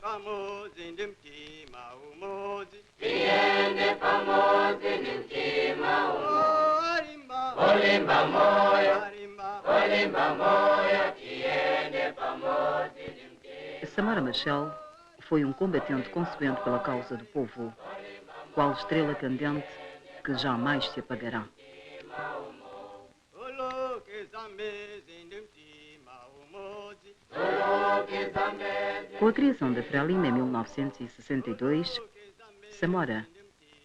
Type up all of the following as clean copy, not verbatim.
famosi ndi mtima umodzi. Tiende famosi ndi mtima Arimba, olimba moyo, arimba, olimba moyo, tiende famosi ndi mtima. Samora Machel foi um combatente consequente pela causa do povo, qual estrela candente que jamais se apagará. oloke zambezi ndi mtima umodzi. Oloke zambezi, Com a criação da Frelimo em 1962, Samora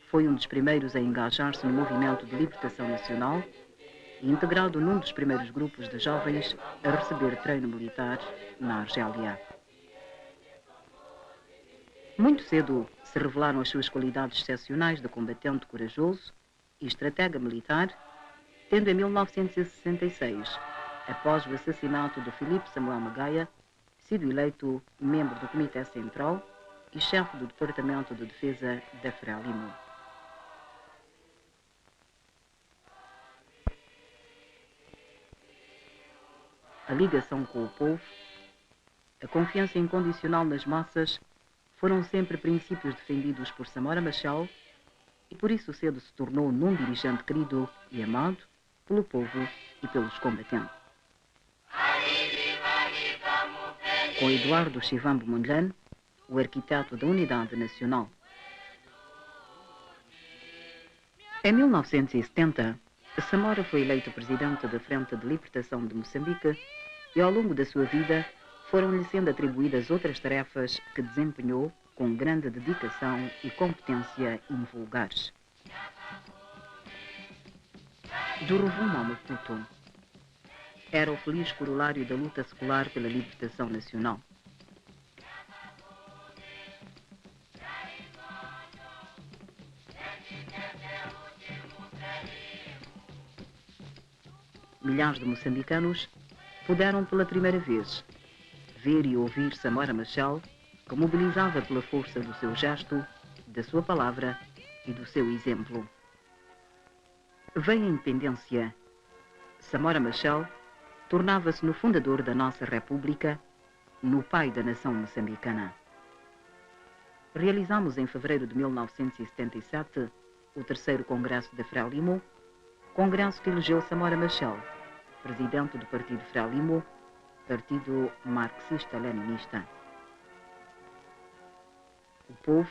foi um dos primeiros a engajar-se no movimento de libertação nacional e integrado num dos primeiros grupos de jovens a receber treino militar na Argélia. Muito cedo se revelaram as suas qualidades excepcionais de combatente corajoso e estratega militar, tendo em 1966, após o assassinato de Filipe Samuel Magaia, sido eleito membro do Comitê Central e chefe do Departamento de Defesa da Frelimo. A ligação com o povo, a confiança incondicional nas massas foram sempre princípios defendidos por Samora Machel e por isso cedo se tornou num dirigente querido e amado pelo povo e pelos combatentes. Com Eduardo Chivambo Mondlane, o arquiteto da Unidade Nacional. Em 1970, Samora foi eleito presidente da Frente de Libertação de Moçambique e ao longo da sua vida foram-lhe sendo atribuídas outras tarefas que desempenhou com grande dedicação e competência invulgares. Do Rovuma ao Maputo, era o feliz corolário da luta secular pela libertação nacional. Milhares de moçambicanos puderam pela primeira vez ver e ouvir Samora Machel, que mobilizava pela força do seu gesto, da sua palavra e do seu exemplo. Veio a independência. Samora Machel tornava-se no fundador da nossa República, no pai da nação moçambicana. Realizamos em fevereiro de 1977 o 3º Congresso da Frelimo, congresso que elegeu Samora Machel presidente do Partido Frelimo, partido marxista-leninista. O povo,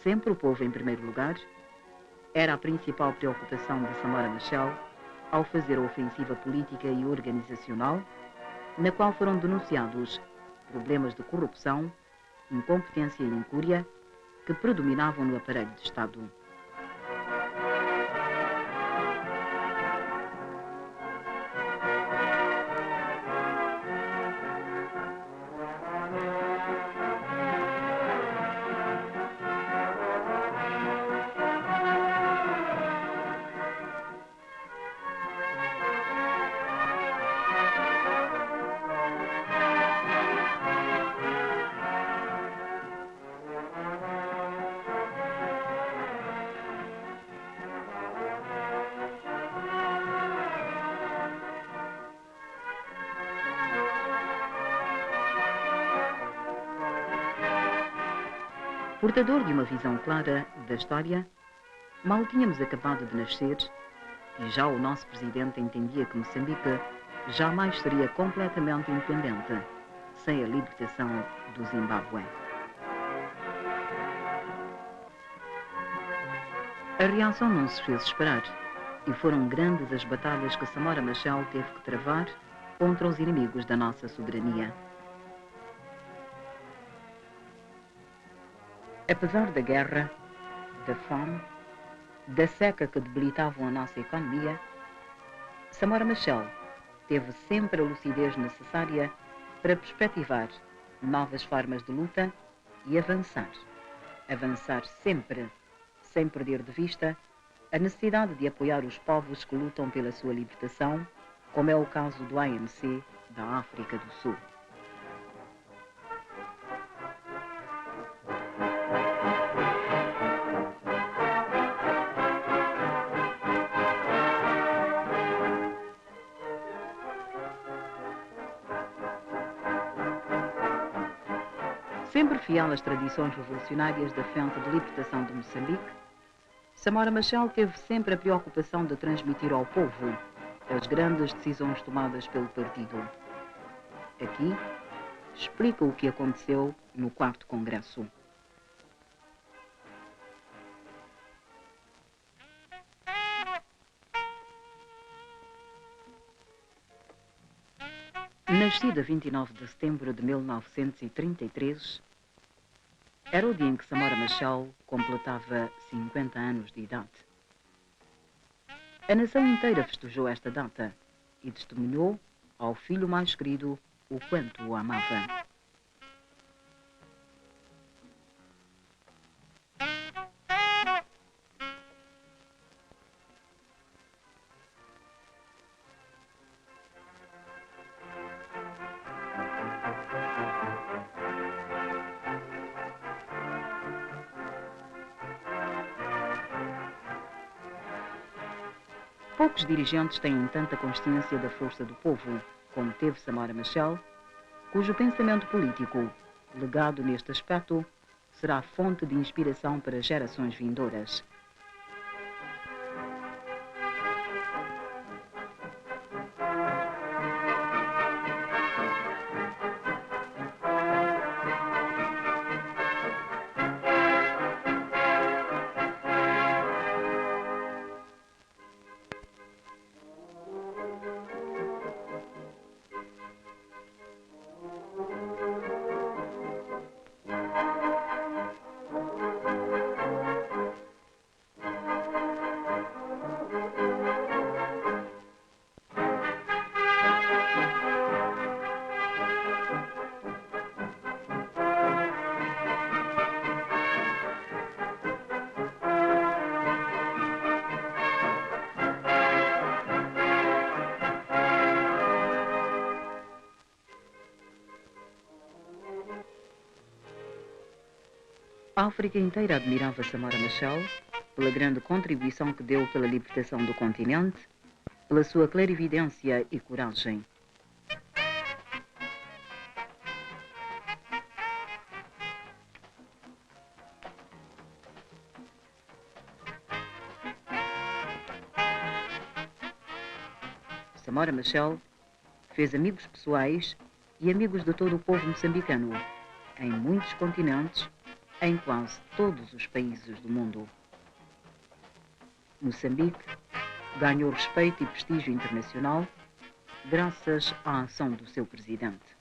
sempre o povo em primeiro lugar, era a principal preocupação de Samora Machel ao fazer a ofensiva política e organizacional, na qual foram denunciados problemas de corrupção, incompetência e incúria que predominavam no aparelho de Estado. Portador de uma visão clara da história, mal tínhamos acabado de nascer e já o nosso presidente entendia que Moçambique jamais seria completamente independente sem a libertação do Zimbábue. A reação não se fez esperar e foram grandes as batalhas que Samora Machel teve que travar contra os inimigos da nossa soberania. Apesar da guerra, da fome, da seca que debilitavam a nossa economia, Samora Machel teve sempre a lucidez necessária para perspectivar novas formas de luta e avançar. Avançar sempre, sem perder de vista a necessidade de apoiar os povos que lutam pela sua libertação, como é o caso do ANC da África do Sul. Sempre fiel às tradições revolucionárias da Frente de Libertação de Moçambique, Samora Machel teve sempre a preocupação de transmitir ao povo as grandes decisões tomadas pelo partido. Aqui, explica o que aconteceu no 4º Congresso. Nascida 29 de setembro de 1933, era o dia em que Samora Machel completava 50 anos de idade. A nação inteira festejou esta data e testemunhou ao filho mais querido o quanto o amava. Poucos dirigentes têm tanta consciência da força do povo como teve Samora Machel, cujo pensamento político, legado neste aspecto, será fonte de inspiração para gerações vindouras. A África inteira admirava Samora Machel pela grande contribuição que deu pela libertação do continente, pela sua clarividência e coragem. Samora Machel fez amigos pessoais e amigos de todo o povo moçambicano, em muitos continentes, em quase todos os países do mundo. Moçambique ganhou respeito e prestígio internacional graças à ação do seu presidente.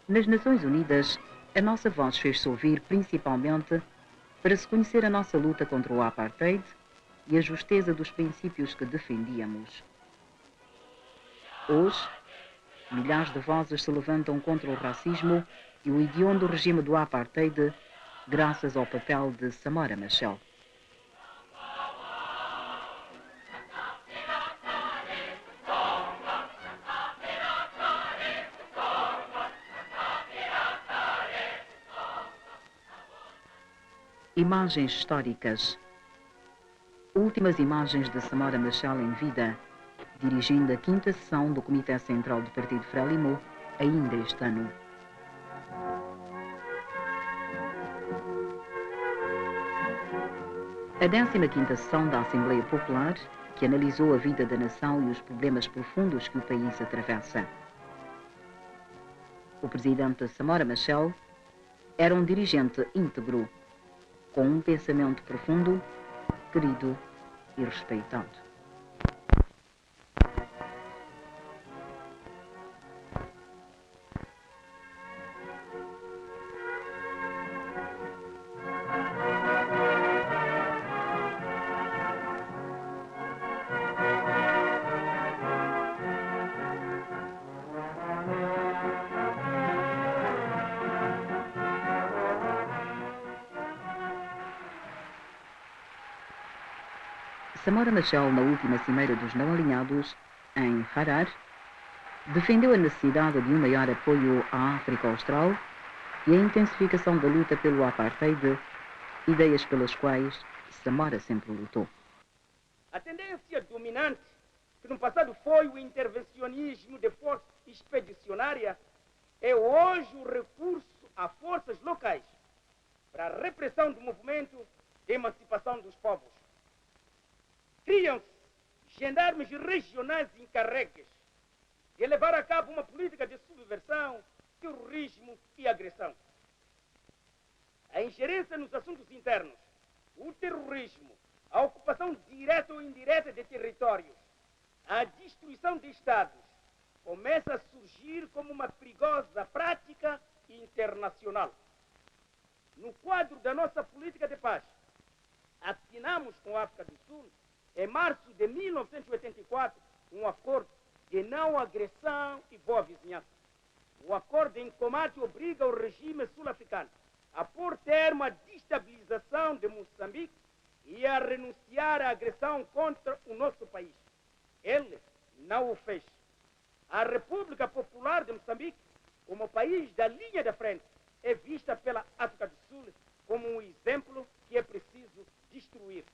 Nas Nações Unidas, a nossa voz fez-se ouvir principalmente para se conhecer a nossa luta contra o apartheid e a justeza dos princípios que defendíamos. Hoje, milhares de vozes se levantam contra o racismo e o hediondo regime do apartheid graças ao papel de Samora Machel. Imagens históricas. Últimas imagens de Samora Machel em vida, dirigindo a 5ª sessão do Comitê Central do Partido Frelimo, ainda este ano. A 15ª sessão da Assembleia Popular, que analisou a vida da nação e os problemas profundos que o país atravessa. O presidente Samora Machel era um dirigente íntegro, com um pensamento profundo, querido e respeitado. Samora Machel, na última cimeira dos não-alinhados, em Harar, defendeu a necessidade de um maior apoio à África Austral e a intensificação da luta pelo apartheid, ideias pelas quais Samora sempre lutou. A tendência dominante, que no passado foi o intervencionismo de força expedicionária, é hoje o recurso a forças locais para a repressão do movimento de emancipação dos povos. Criam-se gendarmes regionais encarregues de levar a cabo uma política de subversão, terrorismo e agressão. A ingerência nos assuntos internos, o terrorismo, a ocupação direta ou indireta de territórios, a destruição de Estados, começa a surgir como uma perigosa prática internacional. No quadro da nossa política de paz, assinamos com a África do Sul, em março de 1984, um acordo de não agressão e boa vizinhança. O acordo em combate obriga o regime sul-africano a pôr termo à destabilização de Moçambique e a renunciar à agressão contra o nosso país. Ele não o fez. A República Popular de Moçambique, como país da linha da frente, é vista pela África do Sul como um exemplo que é preciso destruir.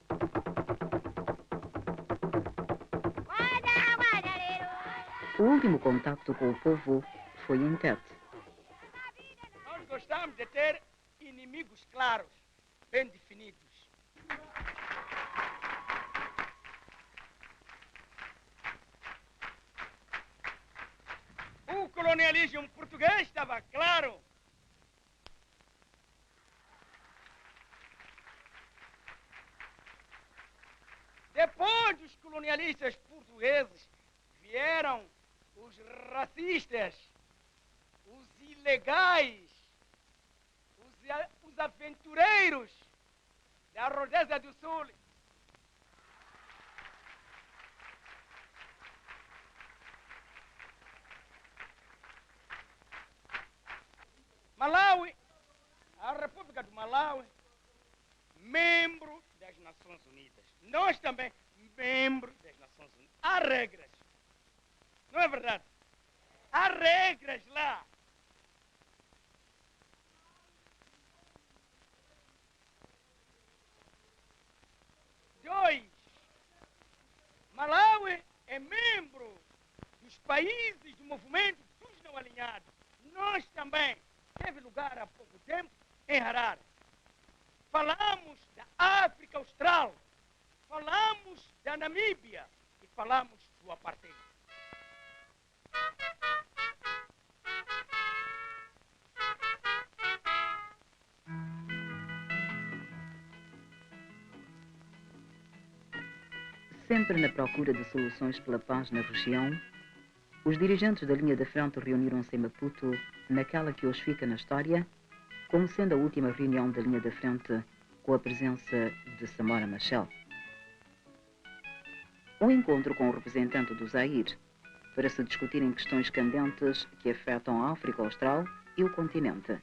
O último contacto com o povo foi em Tete. Nós gostamos de ter inimigos claros, bem definidos. O colonialismo português estava claro. Depois dos colonialistas portugueses, vieram os racistas, os ilegais, os aventureiros da Rodésia do Sul. Malawi, a República do Malawi, membro das Nações Unidas. Nós também, membro das Nações Unidas. Há regras. Não é verdade? Há regras lá. Dois, Malawi é membro dos países do movimento dos não alinhados. Nós também. Teve lugar há pouco tempo em Harar. Falamos da África Austral, falamos da Namíbia e falamos do apartheid. Sempre na procura de soluções pela paz na região, os dirigentes da linha da frente reuniram-se em Maputo, naquela que hoje fica na história, como sendo a última reunião da linha da frente com a presença de Samora Machel. Um encontro com o representante do Zaire para se discutirem questões candentes que afetam a África Austral e o continente.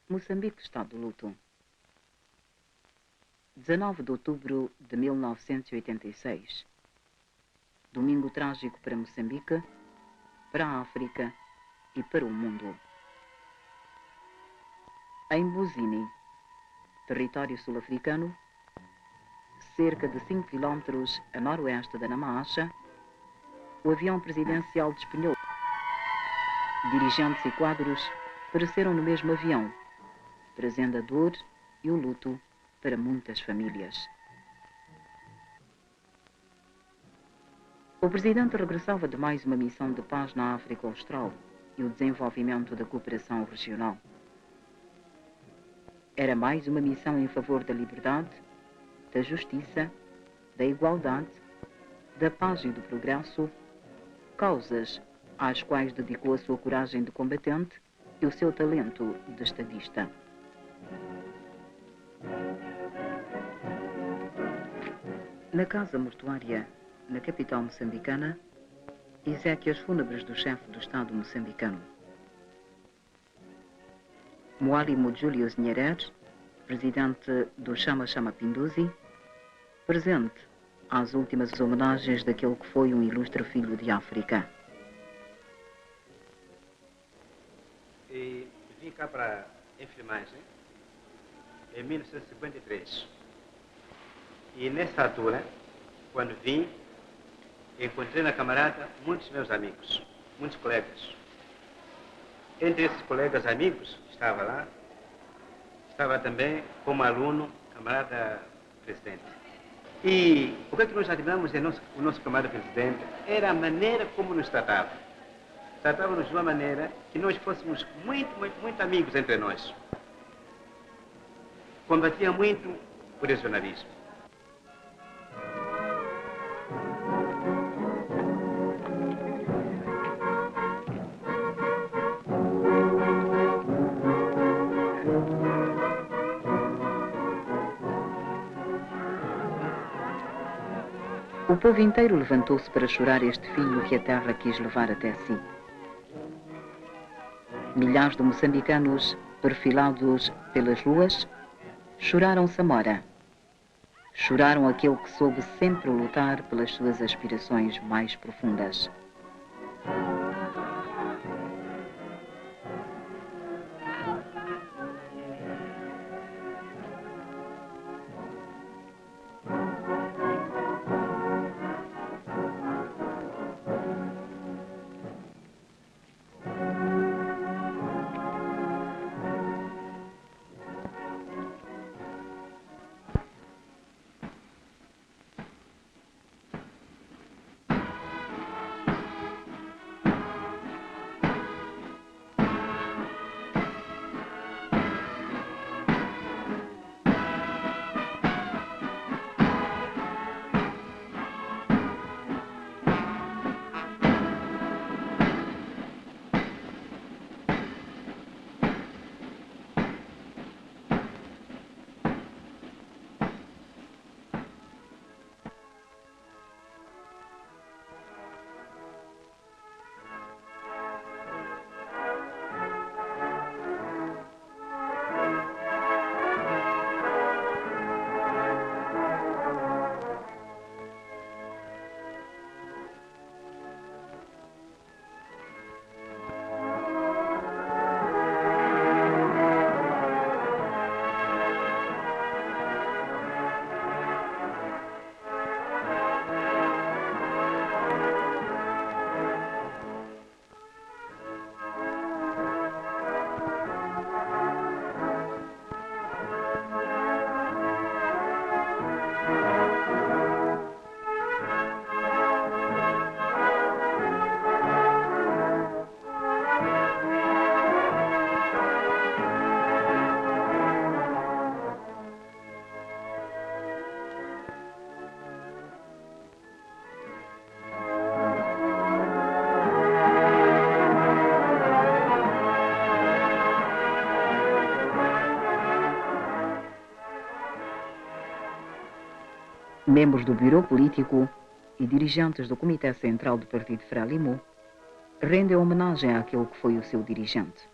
Moçambique está de luto. 19 de outubro de 1986. Domingo trágico para Moçambique, para a África e para o mundo. Em Buzini, território sul-africano, cerca de 5 quilómetros a noroeste da Namacha, o avião presidencial despenhou. Dirigentes e quadros pereceram no mesmo avião, trazendo a dor e o luto para muitas famílias. O presidente regressava de mais uma missão de paz na África Austral e o desenvolvimento da cooperação regional. Era mais uma missão em favor da liberdade, da justiça, da igualdade, da paz e do progresso, causas às quais dedicou a sua coragem de combatente e o seu talento de estadista. Na casa mortuária, na capital moçambicana, exéquias fúnebres do chefe do Estado moçambicano. Mwalimu Julius Nyerere, presidente do Chama Chama Pinduzi, presente às últimas homenagens daquele que foi um ilustre filho de África. E vim cá para a enfermagem em 1953. E nessa altura, quando vim, encontrei na camarada muitos meus amigos, muitos colegas. Entre esses colegas amigos, estava também como aluno, camarada presidente. E o que é que nós admiramos em o nosso camarada presidente era a maneira como nos tratava. Tratava-nos de uma maneira que nós fôssemos muito amigos entre nós. Combatia muito o regionalismo. O povo inteiro levantou-se para chorar este filho que a terra quis levar até si. Milhares de moçambicanos, perfilados pelas ruas, choraram Samora. Choraram aquele que soube sempre lutar pelas suas aspirações mais profundas. Membros do Bureau Político e dirigentes do Comitê Central do Partido Frelimo rendem homenagem àquele que foi o seu dirigente.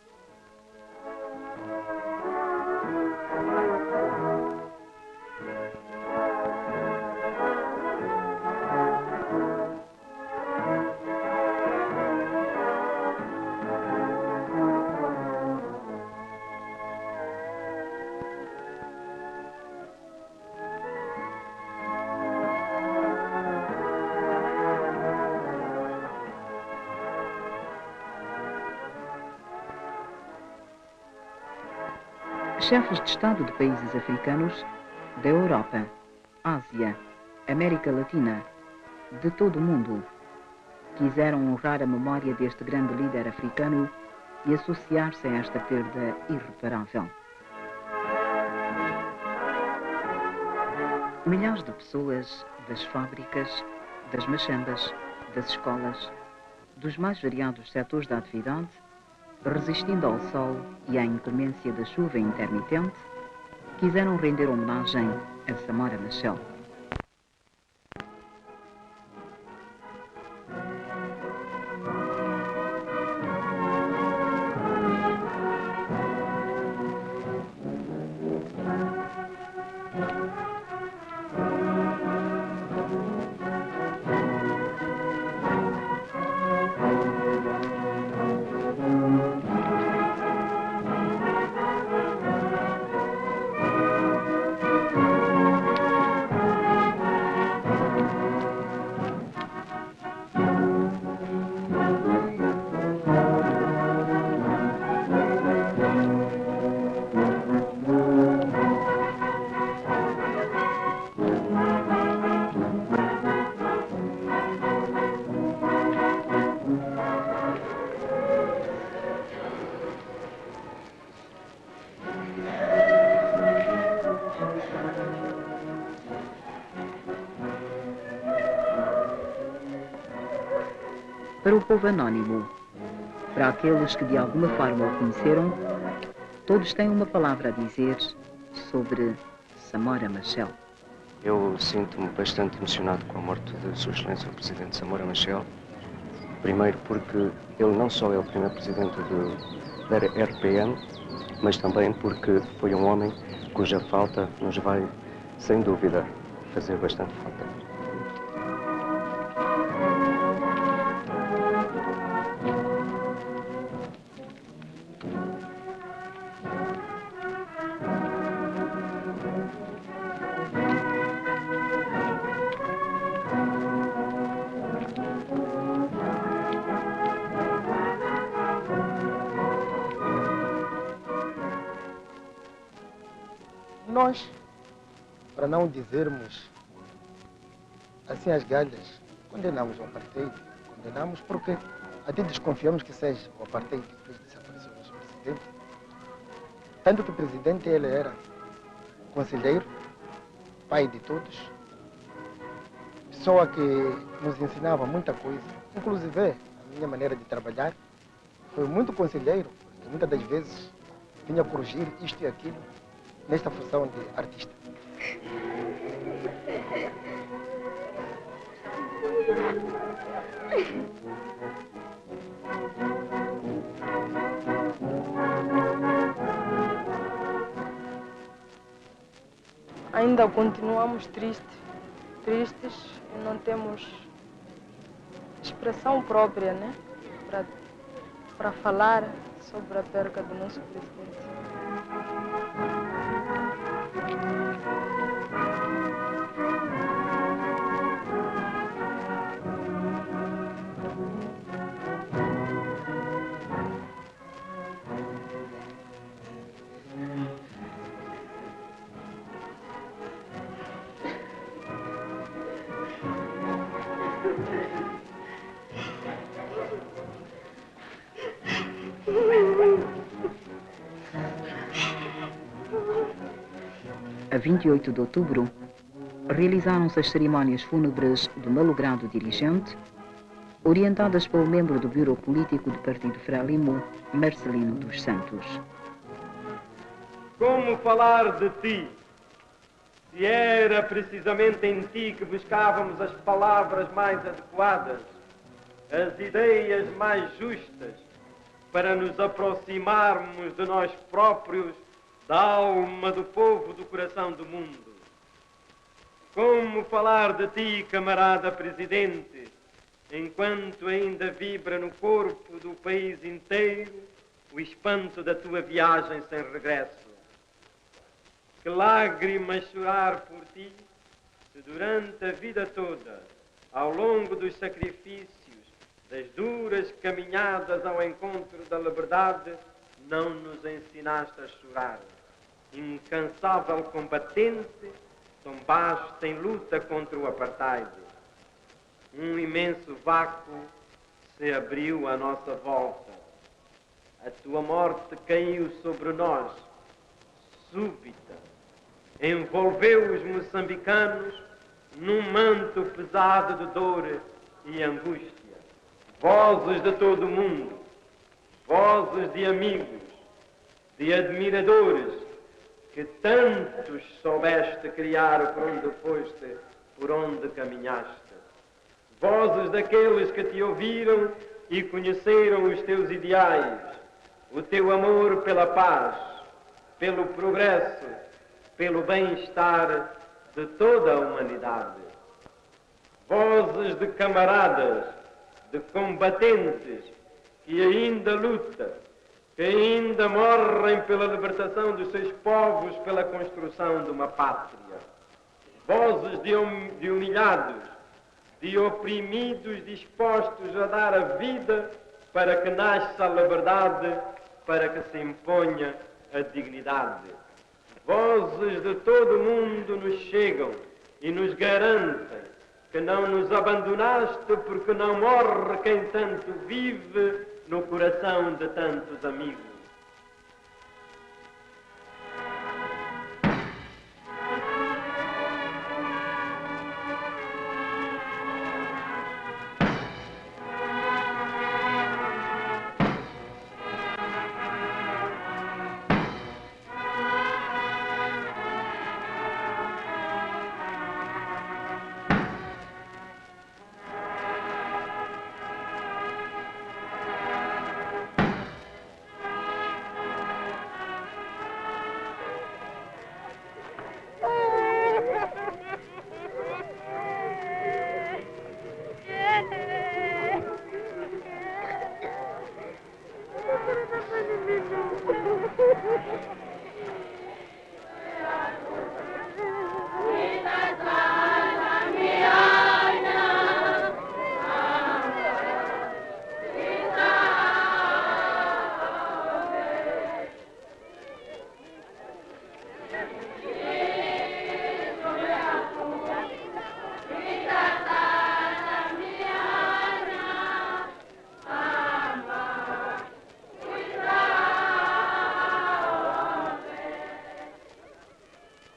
Chefes de Estado de países africanos, da Europa, Ásia, América Latina, de todo o mundo, quiseram honrar a memória deste grande líder africano e associar-se a esta perda irreparável. Milhares de pessoas das fábricas, das machambas, das escolas, dos mais variados setores da atividade, resistindo ao sol e à inclemência da chuva intermitente, quiseram render homenagem a Samora Machel. Para o povo anónimo, para aqueles que de alguma forma o conheceram, todos têm uma palavra a dizer sobre Samora Machel. Eu sinto-me bastante emocionado com a morte de Sua Excelência o Presidente Samora Machel. Primeiro porque ele não só é o primeiro Presidente da RPM, mas também porque foi um homem cuja falta nos vai, sem dúvida, fazer bastante falta. Nós, para não dizermos assim as galhas, condenamos o apartheid. Condenamos porque até desconfiamos que seja o apartheid que fez desaparecer o nosso presidente. Tanto que o presidente ele era conselheiro, pai de todos, pessoa que nos ensinava muita coisa, inclusive a minha maneira de trabalhar. Foi muito conselheiro, porque muitas das vezes vinha corrigir isto e aquilo nesta função de artista. Ainda continuamos tristes e não temos expressão própria, né? Para falar sobre a perca do nosso presidente. A 28 de outubro, realizaram-se as cerimónias fúnebres do malogrado dirigente, orientadas pelo membro do Bureau Político do Partido Frelimo, Marcelino dos Santos. Como falar de ti? Se era precisamente em ti que buscávamos as palavras mais adequadas, as ideias mais justas, para nos aproximarmos de nós próprios, da alma do povo, do coração do mundo. Como falar de ti, camarada presidente, enquanto ainda vibra no corpo do país inteiro o espanto da tua viagem sem regresso? Que lágrimas chorar por ti, se durante a vida toda, ao longo dos sacrifícios, das duras caminhadas ao encontro da liberdade, não nos ensinaste a chorar. incansável combatente, tombaste em luta contra o apartheid. Um imenso vácuo se abriu à nossa volta. A tua morte caiu sobre nós, súbita. Envolveu os moçambicanos num manto pesado de dor e angústia. Vozes de todo o mundo, vozes de amigos, de admiradores, que tantos soubeste criar por onde foste, por onde caminhaste. Vozes daqueles que te ouviram e conheceram os teus ideais, o teu amor pela paz, pelo progresso, pelo bem-estar de toda a humanidade. Vozes de camaradas, de combatentes que ainda lutam, que ainda morrem pela libertação dos seus povos, pela construção de uma pátria. Vozes de humilhados, de oprimidos dispostos a dar a vida para que nasça a liberdade, para que se imponha a dignidade. Vozes de todo o mundo nos chegam e nos garantem que não nos abandonaste, porque não morre quem tanto vive no coração de tantos amigos.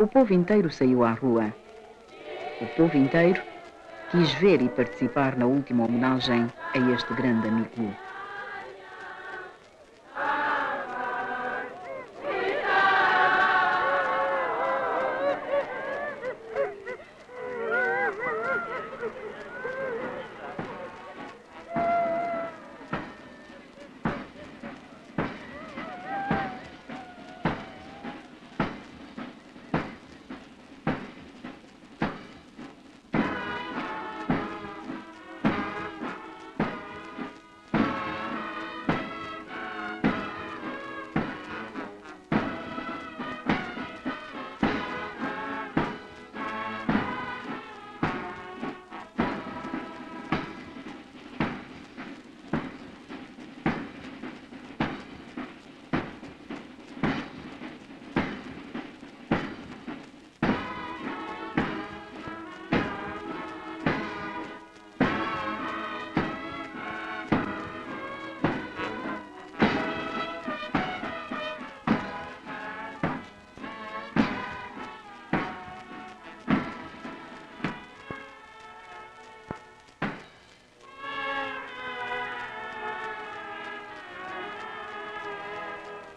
O povo inteiro saiu à rua. O povo inteiro quis ver e participar na última homenagem a este grande amigo.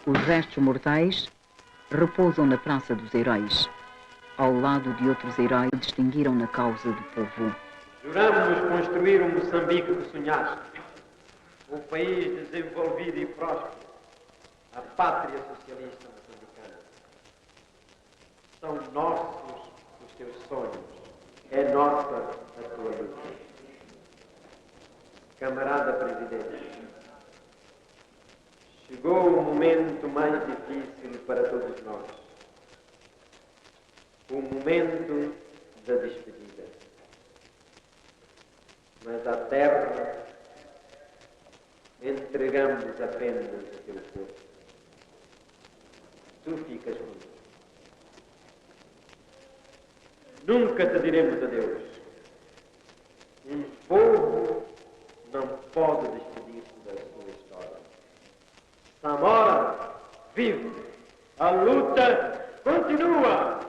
Os restos mortais repousam na Praça dos Heróis, ao lado de outros heróis que distinguiram na causa do povo. Juramos construir o Moçambique que sonhaste, o país desenvolvido e próspero, a pátria socialista moçambicana. São nossos os teus sonhos, é nossa a tua luta. Camarada Presidente, chegou o momento mais difícil para todos nós. O momento da despedida. Mas à terra entregamos apenas o teu corpo. Tu ficas conosco. nunca te diremos adeus. Um povo não pode despedir-se da sua história. Samora vive. A luta continua.